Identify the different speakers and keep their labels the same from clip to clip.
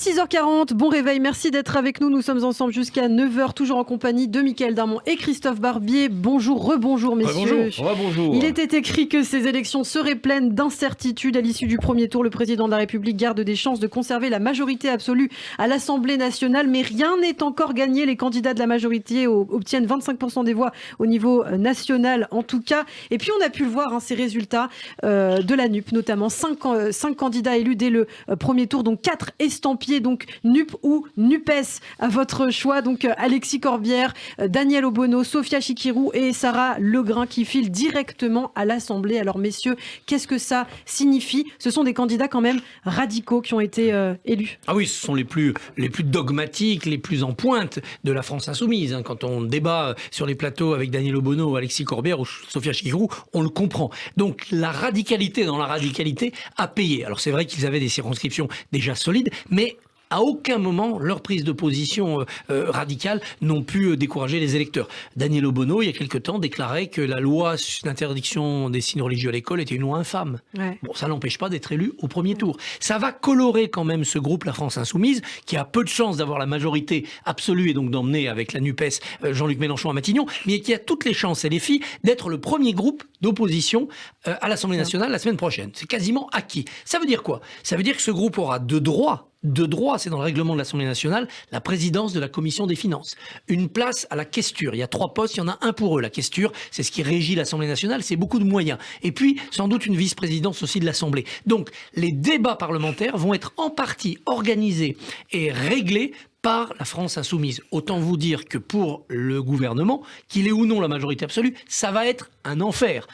Speaker 1: 6h40, bon réveil, merci d'être avec nous. Nous sommes ensemble jusqu'à 9h, toujours en compagnie de Mickaël Darmon et Christophe Barbier. Bonjour, rebonjour messieurs.
Speaker 2: Bonjour.
Speaker 1: Il était écrit que ces élections seraient pleines d'incertitudes. À l'issue du premier tour, le président de la République garde des chances de conserver la majorité absolue à l'Assemblée nationale. Mais rien n'est encore gagné. Les candidats de la majorité obtiennent 25% des voix au niveau national en tout cas. Et puis on a pu le voir, ces résultats de la NUP, notamment 5 candidats élus dès le premier tour, donc 4 estampillés, donc NUP ou NUPES à votre choix. Donc Alexis Corbière, Daniel Obono, Sophia Chikirou et Sarah Legrain qui filent directement à l'Assemblée. Alors messieurs, qu'est-ce que ça signifie? Ce sont des candidats quand même radicaux qui ont été élus.
Speaker 2: Ah oui, ce sont les plus dogmatiques, les plus en pointe de la France insoumise. Quand on débat sur les plateaux avec Daniel Obono, Alexis Corbière ou Sophia Chikirou, on le comprend. Donc la radicalité dans la radicalité a payé. Alors c'est vrai qu'ils avaient des circonscriptions déjà solides, mais à aucun moment, leur prise de position radicale n'ont pu décourager les électeurs. Daniel Obono, il y a quelque temps, déclarait que la loi sur l'interdiction des signes religieux à l'école était une loi infâme. Ouais. Bon, ça n'empêche pas d'être élu au premier tour. Ça va colorer quand même ce groupe, la France Insoumise, qui a peu de chances d'avoir la majorité absolue et donc d'emmener avec la NUPES Jean-Luc Mélenchon à Matignon, mais qui a toutes les chances et les filles d'être le premier groupe d'opposition à l'Assemblée nationale la semaine prochaine. C'est quasiment acquis. Ça veut dire quoi? Ça veut dire que ce groupe aura de droit, c'est dans le règlement de l'Assemblée nationale, la présidence de la Commission des finances. Une place à la questure. Il y a 3 postes, il y en a un pour eux. La questure, c'est ce qui régit l'Assemblée nationale, c'est beaucoup de moyens. Et puis, sans doute, une vice-présidence aussi de l'Assemblée. Donc, les débats parlementaires vont être en partie organisés et réglés par la France insoumise. Autant vous dire que pour le gouvernement, qu'il ait ou non la majorité absolue, ça va être un enfer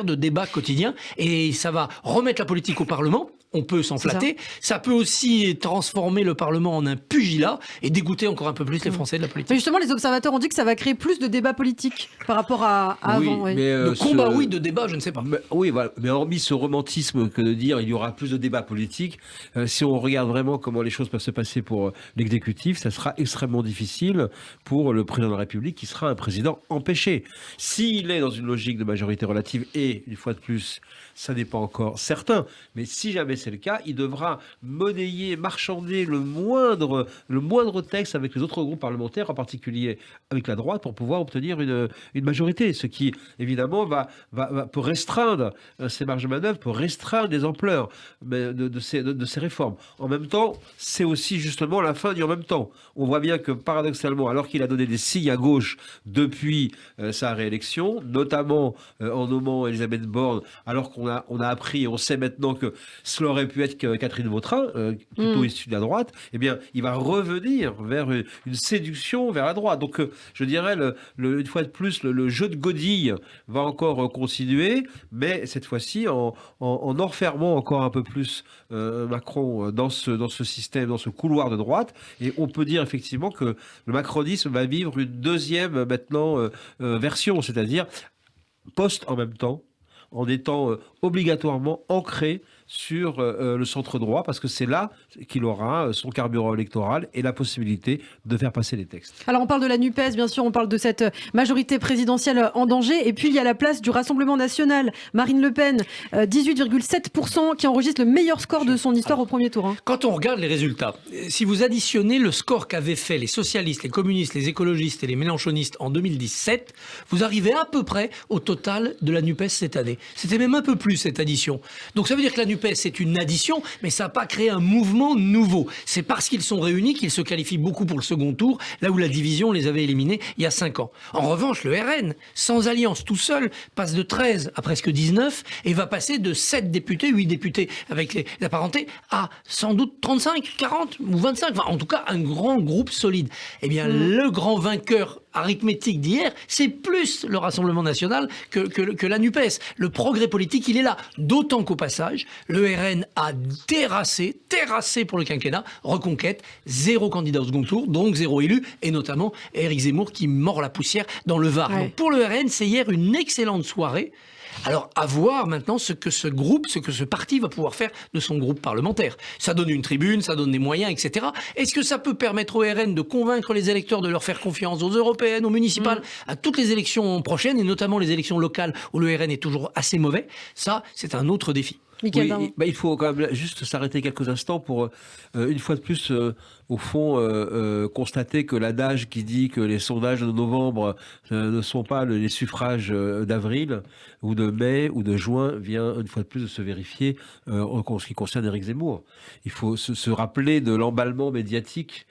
Speaker 2: de débat quotidien, et ça va remettre la politique au Parlement. On peut s'en flatter. Ça peut aussi transformer le Parlement en un pugilat et dégoûter encore un peu plus les Français de la politique.
Speaker 1: Mais justement, les observateurs ont dit que ça va créer plus de débats politiques par rapport à avant. Oui.
Speaker 2: De combat, oui, de débat, je ne sais pas.
Speaker 3: Oui, voilà. Mais hormis ce romantisme que de dire il y aura plus de débats politiques, si on regarde vraiment comment les choses peuvent se passer pour l'exécutif, ça sera extrêmement difficile pour le président de la République, qui sera un président empêché. S'il est dans une logique de majorité relative, et une fois de plus, ça n'est pas encore certain, mais si jamais c'est le cas, il devra monnayer, marchander le moindre texte avec les autres groupes parlementaires, en particulier avec la droite, pour pouvoir obtenir une majorité. Ce qui, évidemment, peut restreindre ces marges de manœuvre, peut restreindre les ampleurs de ces réformes. En même temps, c'est aussi justement la fin du en même temps. On voit bien que, paradoxalement, alors qu'il a donné des signes à gauche depuis sa réélection, notamment en nommant Elisabeth Borne, alors qu'on a appris et on sait maintenant que cela aurait pu être Catherine Vautrin, plutôt issue de la droite, eh bien, il va revenir vers une séduction vers la droite. Donc, je dirais, une fois de plus, le jeu de godille va encore continuer, mais cette fois-ci, en enfermant encore un peu plus Macron dans ce système, dans ce couloir de droite. Et on peut dire effectivement que le macronisme va vivre une deuxième, maintenant, version, c'est-à-dire post en même temps, en étant obligatoirement ancré sur le centre droit, parce que c'est là qu'il aura son carburant électoral et la possibilité de faire passer les textes.
Speaker 1: Alors on parle de la NUPES, bien sûr, on parle de cette majorité présidentielle en danger, et puis il y a la place du Rassemblement national. Marine Le Pen, 18,7%, qui enregistre le meilleur score de son histoire au premier tour.
Speaker 2: Quand on regarde les résultats, si vous additionnez le score qu'avaient fait les socialistes, les communistes, les écologistes et les mélenchonistes en 2017, vous arrivez à peu près au total de la NUPES cette année. C'était même un peu plus, cette addition. Donc ça veut dire que la NUPES, c'est une addition, mais ça n'a pas créé un mouvement nouveau. C'est parce qu'ils sont réunis qu'ils se qualifient beaucoup pour le second tour, là où la division les avait éliminés il y a 5 ans. En revanche, le RN, sans alliance, tout seul, passe de 13 à presque 19 et va passer de 7 députés, 8 députés avec la parenté, à sans doute 35, 40 ou 25. Enfin, en tout cas, un grand groupe solide. Eh bien, le grand vainqueur arithmétique d'hier, c'est plus le Rassemblement national que la NUPES. Le progrès politique, il est là. D'autant qu'au passage, le RN a terrassé pour le quinquennat, reconquête, 0 candidat au second tour, donc 0 élu, et notamment Éric Zemmour qui mord la poussière dans le Var. Ouais. Donc pour le RN, c'est hier une excellente soirée. Alors, à voir maintenant ce que ce parti va pouvoir faire de son groupe parlementaire. Ça donne une tribune, ça donne des moyens, etc. Est-ce que ça peut permettre au RN de convaincre les électeurs de leur faire confiance aux européennes, aux municipales, à toutes les élections prochaines, et notamment les élections locales où le RN est toujours assez mauvais? Ça, c'est un autre défi.
Speaker 1: Mickaël
Speaker 3: Oui,
Speaker 1: Darmon.
Speaker 3: il faut quand même juste s'arrêter quelques instants pour, une fois de plus, au fond, constater que l'adage qui dit que les sondages de novembre ne sont pas les suffrages d'avril ou de mai ou de juin vient une fois de plus de se vérifier en ce qui concerne Éric Zemmour. Il faut se rappeler de l'emballement médiatique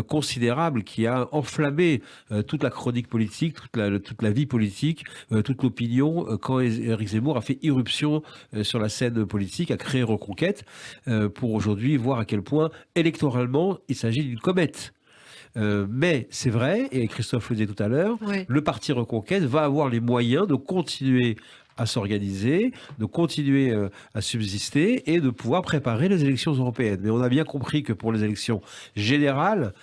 Speaker 3: considérable qui a enflammé toute la chronique politique, toute la vie politique, toute l'opinion quand Éric Zemmour a fait irruption sur la scène politique, a créé Reconquête pour aujourd'hui voir à quel point électoralement il s'agit d'une comète. Mais c'est vrai, et Christophe le disait tout à l'heure,
Speaker 1: Ouais.
Speaker 3: le parti Reconquête va avoir les moyens de continuer à s'organiser, de continuer à subsister et de pouvoir préparer les élections européennes. Mais on a bien compris que pour les élections générales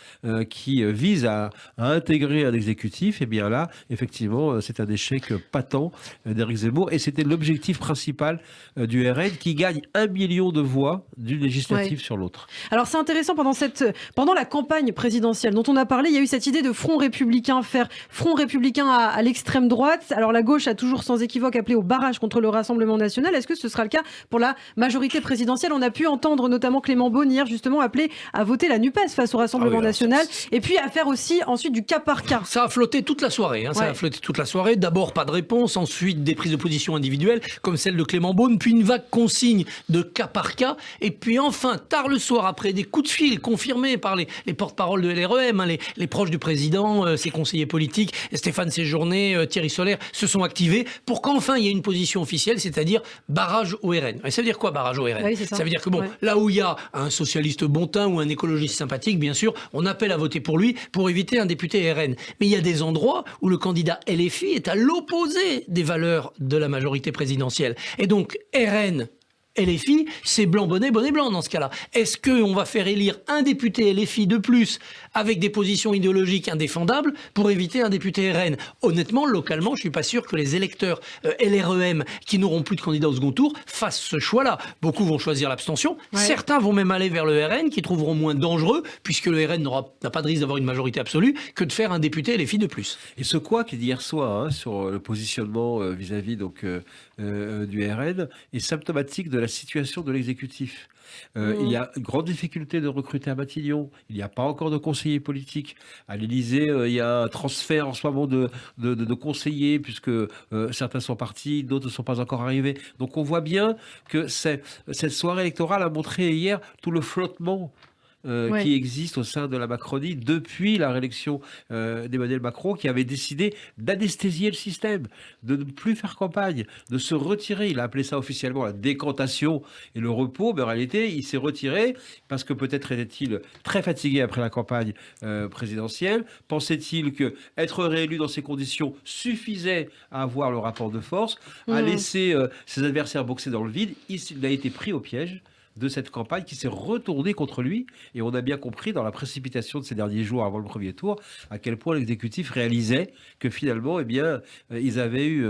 Speaker 3: qui visent à intégrer un exécutif, et bien là, effectivement, c'est un échec patent d'Éric Zemmour et c'était l'objectif principal du RN qui gagne 1 million de voix d'une législative sur l'autre.
Speaker 1: Alors c'est intéressant, pendant la campagne présidentielle dont on a parlé, il y a eu cette idée de front républicain, faire front républicain à l'extrême droite. Alors la gauche a toujours sans équivoque appelé au barrage contre le Rassemblement national. Est-ce que ce sera le cas pour la majorité présidentielle? On a pu entendre notamment Clément Beaune hier justement appeler à voter la NUPES face au Rassemblement national et puis à faire aussi ensuite du cas par cas.
Speaker 2: Ça a flotté toute la soirée. Ça a flotté toute la soirée. D'abord pas de réponse, ensuite des prises de position individuelles comme celle de Clément Beaune, puis une vague consigne de cas par cas, et puis enfin tard le soir après des coups de fil confirmés par les porte-paroles de LREM, les proches du président, ses conseillers politiques, Stéphane Séjourné, Thierry Solaire se sont activés pour qu'enfin il y ait une position officielle, c'est-à-dire barrage au RN. Et ça veut dire quoi, barrage au RN?
Speaker 1: Oui,
Speaker 2: ça veut dire que là où il y a un socialiste bon teint ou un écologiste sympathique, bien sûr, on appelle à voter pour lui pour éviter un député RN. Mais il y a des endroits où le candidat LFI est à l'opposé des valeurs de la majorité présidentielle. Et donc, RN, LFI, c'est blanc, bonnet, bonnet blanc dans ce cas-là. Est-ce qu'on va faire élire un député LFI de plus avec des positions idéologiques indéfendables pour éviter un député RN? Honnêtement, localement, je ne suis pas sûr que les électeurs LREM qui n'auront plus de candidats au second tour fassent ce choix-là. Beaucoup vont choisir l'abstention. Ouais. Certains vont même aller vers le RN qui trouveront moins dangereux puisque le RN n'a pas de risque d'avoir une majorité absolue que de faire un député LFI de plus.
Speaker 3: Et ce quoi qui dit hier soir sur le positionnement vis-à-vis donc du RN est symptomatique de la situation de l'exécutif. Il y a une grande difficulté de recruter à Matignon. Il n'y a pas encore de conseillers politiques. À l'Élysée, il y a un transfert en ce moment de conseillers, puisque certains sont partis, d'autres ne sont pas encore arrivés. Donc on voit bien que cette soirée électorale a montré hier tout le flottement qui existe au sein de la Macronie depuis la réélection d'Emmanuel Macron, qui avait décidé d'anesthésier le système, de ne plus faire campagne, de se retirer. Il a appelé ça officiellement la décantation et le repos, mais en réalité, il s'est retiré parce que peut-être était-il très fatigué après la campagne présidentielle. Pensait-il que être réélu dans ces conditions suffisait à avoir le rapport de force, à laisser ses adversaires boxer dans le vide? Il a été pris au piège de cette campagne qui s'est retournée contre lui. Et on a bien compris dans la précipitation de ces derniers jours avant le premier tour à quel point l'exécutif réalisait que finalement, eh bien, ils avaient eu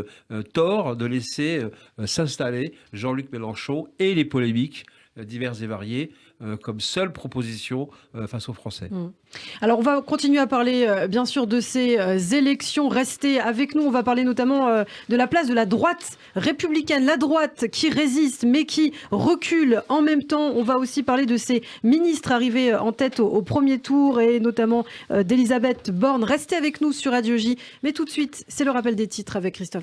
Speaker 3: tort de laisser s'installer Jean-Luc Mélenchon et les polémiques diverses et variées comme seule proposition face aux Français.
Speaker 1: Alors on va continuer à parler bien sûr de ces élections. Restez avec nous, on va parler notamment de la place de la droite républicaine, la droite qui résiste mais qui recule en même temps. On va aussi parler de ces ministres arrivés en tête au premier tour et notamment d'Elisabeth Borne. Restez avec nous sur Radio J, mais tout de suite c'est le rappel des titres avec Christophe.